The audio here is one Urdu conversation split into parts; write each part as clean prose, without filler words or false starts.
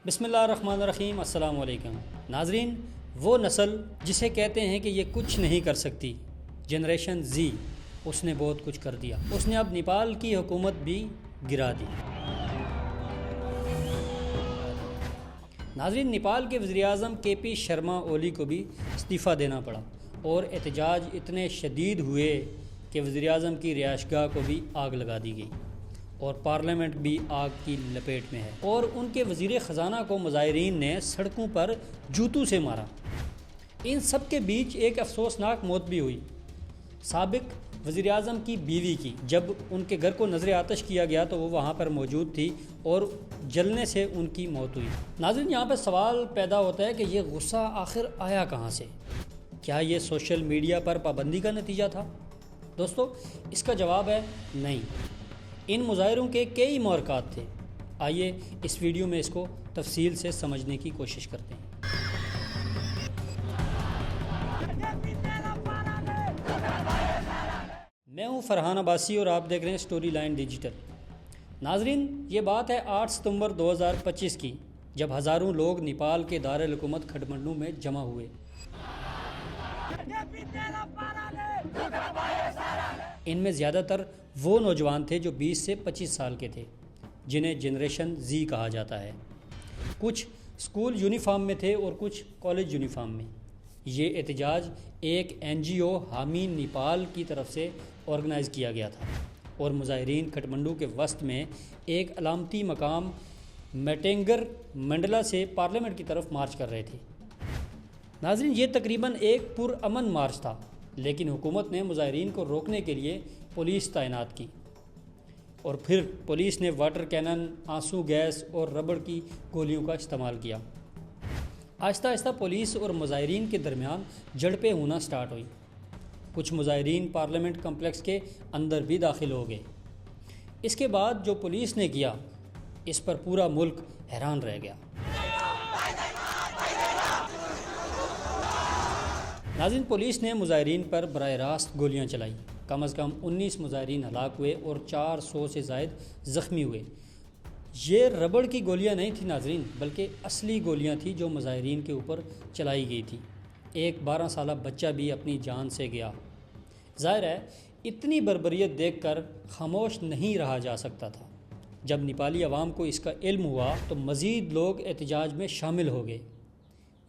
بسم اللہ الرحمن الرحیم۔ السلام علیکم ناظرین، وہ نسل جسے کہتے ہیں کہ یہ کچھ نہیں کر سکتی، جنریشن زی، اس نے بہت کچھ کر دیا۔ اس نے اب نیپال کی حکومت بھی گرا دی۔ ناظرین، نیپال کے وزیراعظم کے پی شرما اولی کو بھی استعفیٰ دینا پڑا اور احتجاج اتنے شدید ہوئے کہ وزیراعظم کی رہائش گاہ کو بھی آگ لگا دی گئی اور پارلیمنٹ بھی آگ کی لپیٹ میں ہے، اور ان کے وزیر خزانہ کو مظاہرین نے سڑکوں پر جوتوں سے مارا۔ ان سب کے بیچ ایک افسوسناک موت بھی ہوئی سابق وزیر اعظم کی بیوی کی۔ جب ان کے گھر کو نظر آتش کیا گیا تو وہ وہاں پر موجود تھی اور جلنے سے ان کی موت ہوئی۔ ناظرین، یہاں پہ سوال پیدا ہوتا ہے کہ یہ غصہ آخر آیا کہاں سے؟ کیا یہ سوشل میڈیا پر پابندی کا نتیجہ تھا؟ دوستو، اس کا جواب ہے نہیں۔ ان مظاہروں کے کئی محرکات تھے۔ آئیے اس ویڈیو میں اس کو تفصیل سے سمجھنے کی کوشش کرتے ہیں۔ میں ہوں فرحان عباسی اور آپ دیکھ رہے ہیں سٹوری لائن ڈیجیٹل۔ ناظرین، یہ بات ہے 8 ستمبر 2025 کی، جب ہزاروں لوگ نیپال کے دارالحکومت کھٹمنڈو میں جمع ہوئے۔ ان میں زیادہ تر وہ نوجوان تھے جو 20 سے 25 سال کے تھے، جنہیں جنریشن زی کہا جاتا ہے۔ کچھ اسکول یونیفارم میں تھے اور کچھ کالج یونیفارم میں۔ یہ احتجاج ایک NGO حامی نیپال کی طرف سے آرگنائز کیا گیا تھا اور مظاہرین کھٹمنڈو کے وسط میں ایک علامتی مقام میٹنگر منڈلا سے پارلیمنٹ کی طرف مارچ کر رہے تھے۔ ناظرین، یہ تقریباً ایک پرامن مارچ تھا، لیکن حکومت نے مظاہرین کو روکنے کے لیے پولیس تعینات کی، اور پھر پولیس نے واٹر کینن، آنسو گیس اور ربڑ کی گولیوں کا استعمال کیا۔ آہستہ آہستہ پولیس اور مظاہرین کے درمیان جھڑپیں ہونا سٹارٹ ہوئی۔ کچھ مظاہرین پارلیمنٹ کمپلیکس کے اندر بھی داخل ہو گئے۔ اس کے بعد جو پولیس نے کیا، اس پر پورا ملک حیران رہ گیا۔ ناظرین، پولیس نے مظاہرین پر براہ راست گولیاں چلائیں۔ کم از کم 19 مظاہرین ہلاک ہوئے اور 400 سے زائد زخمی ہوئے۔ یہ ربڑ کی گولیاں نہیں تھیں ناظرین، بلکہ اصلی گولیاں تھیں جو مظاہرین کے اوپر چلائی گئی تھی۔ ایک 12 سالہ بچہ بھی اپنی جان سے گیا۔ ظاہر ہے اتنی بربریت دیکھ کر خاموش نہیں رہا جا سکتا تھا۔ جب نیپالی عوام کو اس کا علم ہوا تو مزید لوگ احتجاج میں شامل ہو گئے۔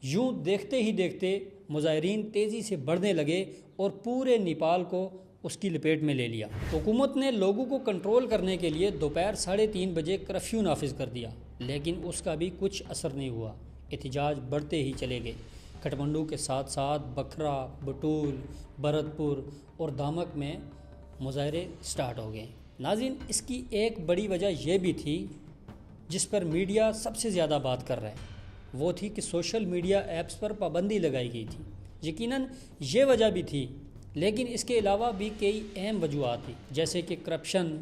یوں دیکھتے ہی دیکھتے مظاہرین تیزی سے بڑھنے لگے اور پورے نیپال کو اس کی لپیٹ میں لے لیا۔ حکومت نے لوگوں کو کنٹرول کرنے کے لیے دوپہر 3:30 بجے کرفیو نافذ کر دیا، لیکن اس کا بھی کچھ اثر نہیں ہوا۔ احتجاج بڑھتے ہی چلے گئے۔ کھٹمنڈو کے ساتھ ساتھ بکھرا، بٹول، بھرت پور اور دامک میں مظاہرے سٹارٹ ہو گئے۔ ناظرین، اس کی ایک بڑی وجہ یہ بھی تھی جس پر میڈیا سب سے زیادہ بات کر رہا ہے، وہ تھی کہ سوشل میڈیا ایپس پر پابندی لگائی گئی تھی۔ یقیناً یہ وجہ بھی تھی، لیکن اس کے علاوہ بھی کئی اہم وجوہات تھیں، جیسے کہ کرپشن،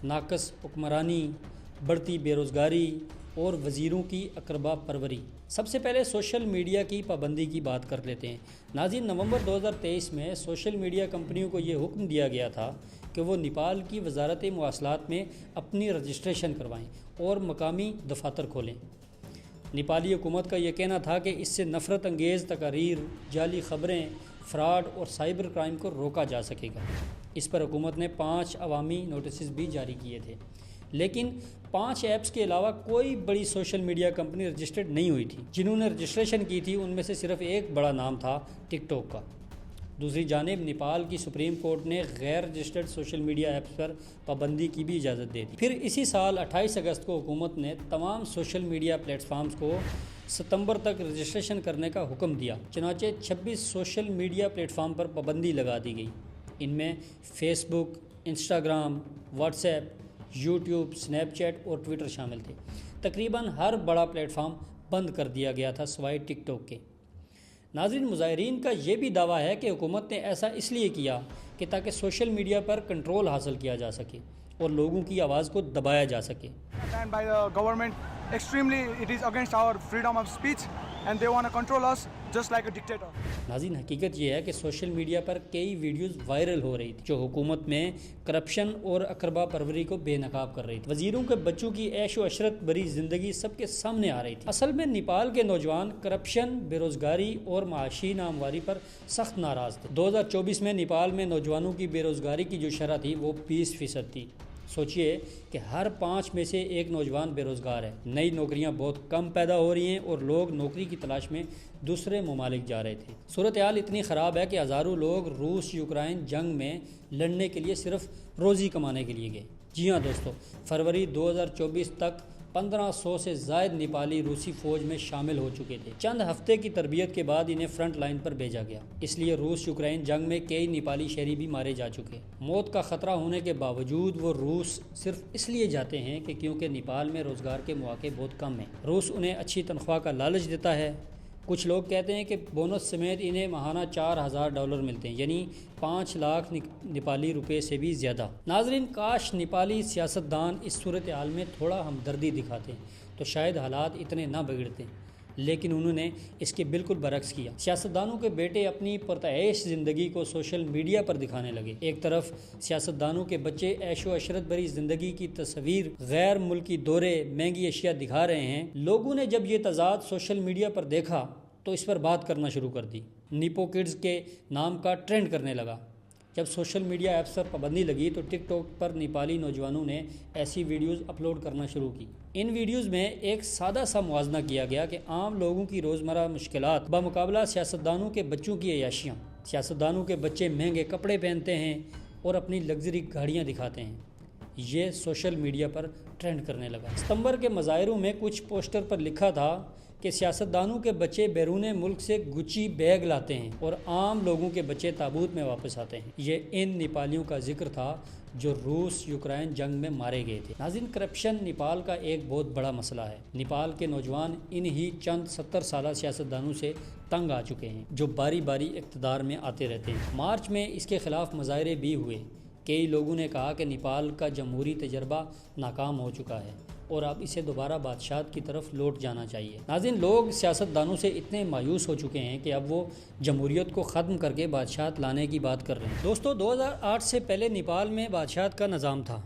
ناقص حکمرانی، بڑھتی بے روزگاری اور وزیروں کی اقربا پروری۔ سب سے پہلے سوشل میڈیا کی پابندی کی بات کر لیتے ہیں۔ ناظرین، نومبر 2023 میں سوشل میڈیا کمپنیوں کو یہ حکم دیا گیا تھا کہ وہ نیپال کی وزارت مواصلات میں اپنی رجسٹریشن کروائیں اور مقامی دفاتر کھولیں۔ نیپالی حکومت کا یہ کہنا تھا کہ اس سے نفرت انگیز تقاریر، جعلی خبریں، فراڈ اور سائبر کرائم کو روکا جا سکے گا۔ اس پر حکومت نے 5 عوامی نوٹسز بھی جاری کیے تھے، لیکن 5 ایپس کے علاوہ کوئی بڑی سوشل میڈیا کمپنی رجسٹرڈ نہیں ہوئی تھی۔ جنہوں نے رجسٹریشن کی تھی ان میں سے صرف ایک بڑا نام تھا ٹک ٹاک کا۔ دوسری جانب نیپال کی سپریم کورٹ نے غیر رجسٹرڈ سوشل میڈیا ایپس پر پابندی کی بھی اجازت دے دی۔ پھر اسی سال 28 اگست کو حکومت نے تمام سوشل میڈیا پلیٹ فارمز کو ستمبر تک رجسٹریشن کرنے کا حکم دیا۔ چنانچہ 26 سوشل میڈیا پلیٹ فارم پر پابندی لگا دی گئی۔ ان میں Facebook, Instagram, WhatsApp, YouTube, Snapchat اور ٹویٹر شامل تھے۔ تقریباً ہر بڑا پلیٹ فارم بند کر دیا گیا تھا سوائے ٹک ٹاک کے۔ ناظرین، مظاہرین کا یہ بھی دعویٰ ہے کہ حکومت نے ایسا اس لیے کیا کہ تاکہ سوشل میڈیا پر کنٹرول حاصل کیا جا سکے اور لوگوں کی آواز کو دبایا جا سکے۔ And by the government extremely, it is against our freedom of speech, and they want to control us just like a dictator. ناظرین حقیقت یہ ہے کہ سوشل میڈیا پر کئی ویڈیوز وائرل ہو رہی تھی جو حکومت میں کرپشن اور اقربا پروری کو بے نقاب کر رہی تھی. وزیروں کے بچوں کی عیش و عشرت بھری زندگی سب کے سامنے آ رہی تھی. اصل میں نیپال کے نوجوان کرپشن، بے روزگاری اور معاشی ناہمواری پر سخت ناراض تھے. 2024 میں نیپال میں نوجوانوں کی بے روزگاری کی جو شرح تھی وہ 20% تھی. سوچئے کہ ہر 5 میں سے ایک نوجوان بے روزگار ہے. نئی نوکریاں بہت کم پیدا ہو رہی ہیں اور لوگ نوکری کی تلاش میں دوسرے ممالک جا رہے تھے. صورتحال اتنی خراب ہے کہ ہزاروں لوگ روس یوکرائن جنگ میں لڑنے کے لیے صرف روزی کمانے کے لیے گئے. جی ہاں دوستو، فروری 2024 تک 1500 سے زائد نیپالی روسی فوج میں شامل ہو چکے تھے. چند ہفتے کی تربیت کے بعد انہیں فرنٹ لائن پر بھیجا گیا. اس لیے روس یوکرائن جنگ میں کئی نیپالی شہری بھی مارے جا چکے. موت کا خطرہ ہونے کے باوجود وہ روس صرف اس لیے جاتے ہیں کہ کیونکہ نیپال میں روزگار کے مواقع بہت کم ہیں. روس انہیں اچھی تنخواہ کا لالچ دیتا ہے. کچھ لوگ کہتے ہیں کہ بونس سمیت انہیں ماہانہ $4000 ملتے ہیں، یعنی 5 لاکھ نیپالی روپے سے بھی زیادہ. ناظرین، کاش نیپالی سیاستدان اس صورتحال میں تھوڑا ہمدردی دکھاتے تو شاید حالات اتنے نہ بگڑتے، لیکن انہوں نے اس کے بالکل برعکس کیا. سیاستدانوں کے بیٹے اپنی پرتعیش زندگی کو سوشل میڈیا پر دکھانے لگے. ایک طرف سیاستدانوں کے بچے عیش و عشرت بھری زندگی کی تصویر، غیر ملکی دورے، مہنگی اشیاء دکھا رہے ہیں. لوگوں نے جب یہ تضاد سوشل میڈیا پر دیکھا تو اس پر بات کرنا شروع کر دی. نیپو کڈز کے نام کا ٹرینڈ کرنے لگا. جب سوشل میڈیا ایپس پر پابندی لگی تو ٹک ٹاک پر نیپالی نوجوانوں نے ایسی ویڈیوز اپلوڈ کرنا شروع کی. ان ویڈیوز میں ایک سادہ سا موازنہ کیا گیا کہ عام لوگوں کی روزمرہ مشکلات بمقابلہ سیاستدانوں کے بچوں کی عیاشیاں. سیاستدانوں کے بچے مہنگے کپڑے پہنتے ہیں اور اپنی لگژری گاڑیاں دکھاتے ہیں. یہ سوشل میڈیا پر ٹرینڈ کرنے لگا. ستمبر کے مظاہروں میں کچھ پوسٹر پر لکھا تھا کہ سیاستدانوں کے بچے بیرون ملک سے گچی بیگ لاتے ہیں اور عام لوگوں کے بچے تابوت میں واپس آتے ہیں. یہ ان نیپالیوں کا ذکر تھا جو روس یوکرائن جنگ میں مارے گئے تھے. ناظرین، کرپشن نیپال کا ایک بہت بڑا مسئلہ ہے. نیپال کے نوجوان انہی چند 70 سالہ سیاستدانوں سے تنگ آ چکے ہیں جو باری باری اقتدار میں آتے رہتے ہیں. مارچ میں اس کے خلاف مظاہرے بھی ہوئے. کئی لوگوں نے کہا کہ نیپال کا جمہوری تجربہ ناکام ہو چکا ہے اور اب اسے دوبارہ بادشاہت کی طرف لوٹ جانا چاہیے. ناظرین، لوگ سیاستدانوں سے اتنے مایوس ہو چکے ہیں کہ اب وہ جمہوریت کو ختم کر کے بادشاہت لانے کی بات کر رہے ہیں. دوستو، 2008 سے پہلے نیپال میں بادشاہت کا نظام تھا.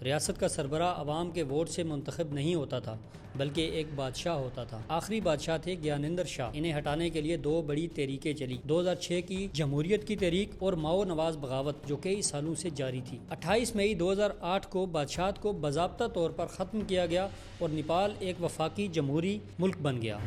ریاست کا سربراہ عوام کے ووٹ سے منتخب نہیں ہوتا تھا بلکہ ایک بادشاہ ہوتا تھا. آخری بادشاہ تھے گیانندر شاہ. انہیں ہٹانے کے لیے 2 بڑی تحریکیں چلی: 2006 کی جمہوریت کی تحریک اور ماؤ نواز بغاوت جو کئی سالوں سے جاری تھی. 28 مئی 2008 کو بادشاہت کو باضابطہ طور پر ختم کیا گیا اور نیپال ایک وفاقی جمہوری ملک بن گیا.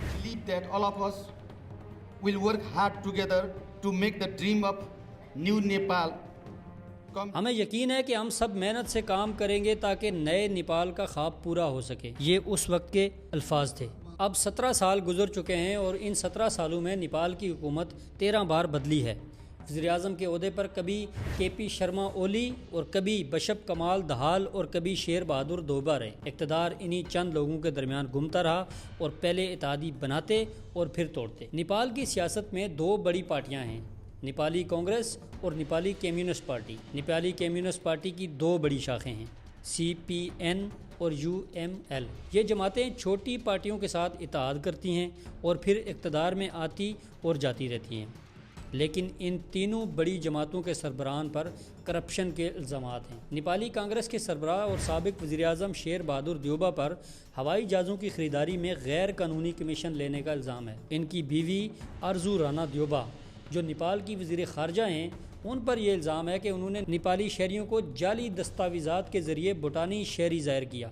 ہمیں یقین ہے کہ ہم سب محنت سے کام کریں گے تاکہ نئے نیپال کا خواب پورا ہو سکے. یہ اس وقت کے الفاظ تھے. اب 17 سال گزر چکے ہیں اور ان 17 سالوں میں نیپال کی حکومت 13 بار بدلی ہے. وزیر اعظم کے عہدے پر کبھی KP شرما اولی اور کبھی بشپ کمال دہال اور کبھی شیر بہادر دوبا رہے. اقتدار انہی چند لوگوں کے درمیان گھومتا رہا اور پہلے اتحادی بناتے اور پھر توڑتے. نیپال کی سیاست میں 2 بڑی پارٹیاں ہیں: نیپالی کانگریس اور Nepali communist party. Nepali communist party کی 2 بڑی شاخیں ہیں: CPN اور UML. یہ جماعتیں چھوٹی پارٹیوں کے ساتھ اتحاد کرتی ہیں اور پھر اقتدار میں آتی اور جاتی رہتی ہیں. لیکن ان تینوں بڑی جماعتوں کے سربراہان پر کرپشن کے الزامات ہیں. نیپالی کانگریس کے سربراہ اور سابق وزیر اعظم شیر بہادر دیوبا پر ہوائی جہازوں کی خریداری میں غیر قانونی کمیشن لینے کا الزام ہے. ان کی بیوی آرزو رانا دیوبا جو نیپال کی وزیر خارجہ ہیں، ان پر یہ الزام ہے کہ انہوں نے نیپالی شہریوں کو جعلی دستاویزات کے ذریعے بھوٹانی شہری ظاہر کیا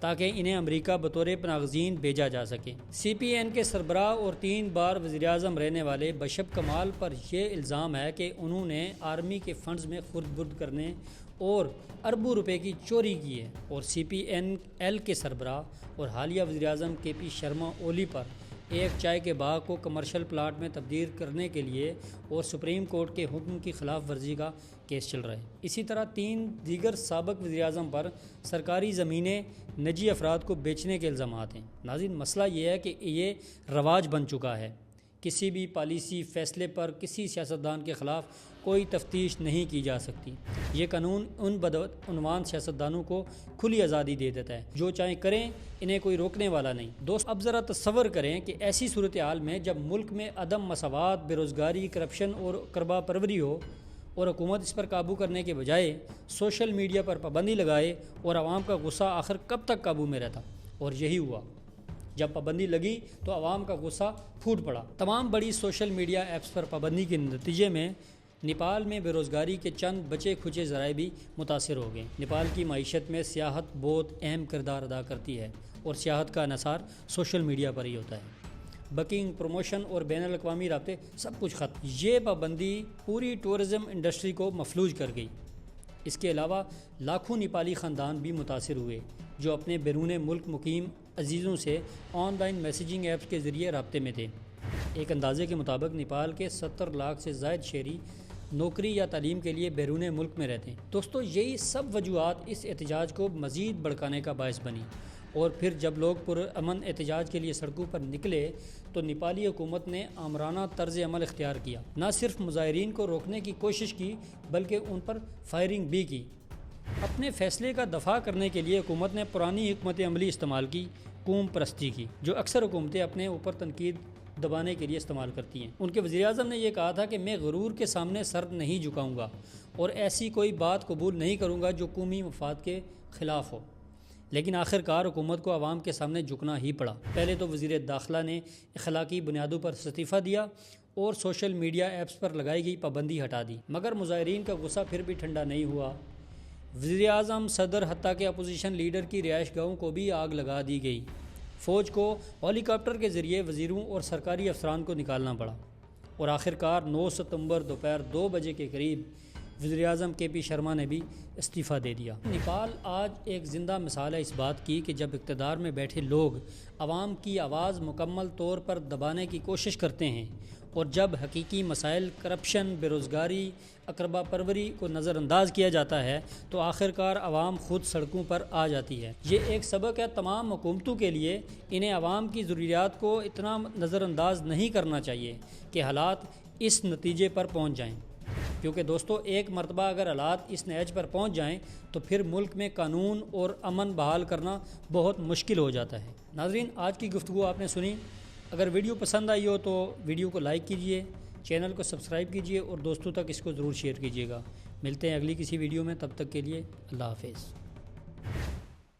تاکہ انہیں امریکہ بطور پناہ گزین بھیجا جا سکے. CPN کے سربراہ اور 3 بار وزیر اعظم رہنے والے بشپ کمال پر یہ الزام ہے کہ انہوں نے آرمی کے فنڈز میں خرد برد کرنے اور اربوں روپے کی چوری کی ہے. اور CPNL کے سربراہ اور حالیہ وزیر اعظم KP شرما اولی پر ایک چائے کے باغ کو کمرشل پلاٹ میں تبدیل کرنے کے لیے اور سپریم کورٹ کے حکم کی خلاف ورزی کا کیس چل رہا ہے. اسی طرح 3 دیگر سابق وزیر اعظم پر سرکاری زمینیں نجی افراد کو بیچنے کے الزامات ہیں. ناظرین، مسئلہ یہ ہے کہ یہ رواج بن چکا ہے کسی بھی پالیسی فیصلے پر کسی سیاستدان کے خلاف کوئی تفتیش نہیں کی جا سکتی۔ یہ قانون ان بدعنوان سیاستدانوں کو کھلی آزادی دے دیتا ہے، جو چاہیں کریں، انہیں کوئی روکنے والا نہیں۔ دوست اب ذرا تصور کریں کہ ایسی صورتحال میں جب ملک میں عدم مساوات، بے روزگاری، کرپشن اور اقربا پروری ہو اور حکومت اس پر قابو کرنے کے بجائے سوشل میڈیا پر پابندی لگائے اور عوام کا غصہ آخر کب تک قابو میں رہتا؟ اور یہی ہوا۔ جب پابندی لگی تو عوام کا غصہ پھوٹ پڑا۔ تمام بڑی سوشل میڈیا ایپس پر پابندی کے نتیجے میں نیپال میں بے روزگاری کے چند بچے کھچے ذرائع بھی متاثر ہو گئے۔ نیپال کی معیشت میں سیاحت بہت اہم کردار ادا کرتی ہے اور سیاحت کا انحصار سوشل میڈیا پر ہی ہوتا ہے۔ بکنگ، پروموشن اور بین الاقوامی رابطے سب کچھ ختم۔ یہ پابندی پوری ٹورزم انڈسٹری کو مفلوج کر گئی۔ اس کے علاوہ لاکھوں نیپالی خاندان بھی متاثر ہوئے جو اپنے بیرون ملک مقیم عزیزوں سے آن لائن میسیجنگ ایپس کے ذریعے رابطے میں تھے۔ ایک اندازے کے مطابق نیپال کے 70 لاکھ سے زائد شہری نوکری یا تعلیم کے لیے بیرون ملک میں رہتے ہیں۔ دوستو یہی سب وجوہات اس احتجاج کو مزید بھڑکانے کا باعث بنی، اور پھر جب لوگ پرامن احتجاج کے لیے سڑکوں پر نکلے تو نیپالی حکومت نے آمرانہ طرز عمل اختیار کیا۔ نہ صرف مظاہرین کو روکنے کی کوشش کی بلکہ ان پر فائرنگ بھی کی۔ اپنے فیصلے کا دفاع کرنے کے لیے حکومت نے پرانی حکمت عملی استعمال کی، قوم پرستی کی، جو اکثر حکومتیں اپنے اوپر تنقید دبانے کے لیے استعمال کرتی ہیں۔ ان کے وزیر اعظم نے یہ کہا تھا کہ میں غرور کے سامنے سر نہیں جھکاؤں گا اور ایسی کوئی بات قبول نہیں کروں گا جو قومی مفاد کے خلاف ہو۔ لیکن آخرکار حکومت کو عوام کے سامنے جھکنا ہی پڑا۔ پہلے تو وزیر داخلہ نے اخلاقی بنیادوں پر استعفیٰ دیا اور سوشل میڈیا ایپس پر لگائی گئی پابندی ہٹا دی، مگر مظاہرین کا غصہ پھر بھی ٹھنڈا نہیں ہوا۔ وزیر اعظم، صدر، حتیٰ کہ اپوزیشن لیڈر کی رہائش گاہوں کو بھی آگ لگا دی گئی۔ فوج کو ہیلی کاپٹر کے ذریعے وزیروں اور سرکاری افسران کو نکالنا پڑا، اور آخرکار 9 ستمبر دوپہر 2 بجے کے قریب وزیر اعظم کے پی شرما نے بھی استعفیٰ دے دیا۔ نیپال آج ایک زندہ مثال ہے اس بات کی کہ جب اقتدار میں بیٹھے لوگ عوام کی آواز مکمل طور پر دبانے کی کوشش کرتے ہیں اور جب حقیقی مسائل کرپشن، بے روزگاری، اقربا پروری کو نظر انداز کیا جاتا ہے تو آخرکار عوام خود سڑکوں پر آ جاتی ہے۔ یہ ایک سبق ہے تمام حکومتوں کے لیے، انہیں عوام کی ضروریات کو اتنا نظر انداز نہیں کرنا چاہیے کہ حالات اس نتیجے پر پہنچ جائیں، کیونکہ دوستو ایک مرتبہ اگر حالات اس نہج پر پہنچ جائیں تو پھر ملک میں قانون اور امن بحال کرنا بہت مشکل ہو جاتا ہے۔ ناظرین، آج کی گفتگو آپ نے سنی۔ اگر ویڈیو پسند آئی ہو تو ویڈیو کو لائک کیجئے، چینل کو سبسکرائب کیجئے اور دوستوں تک اس کو ضرور شیئر کیجئے گا۔ ملتے ہیں اگلی کسی ویڈیو میں، تب تک کے لیے اللہ حافظ۔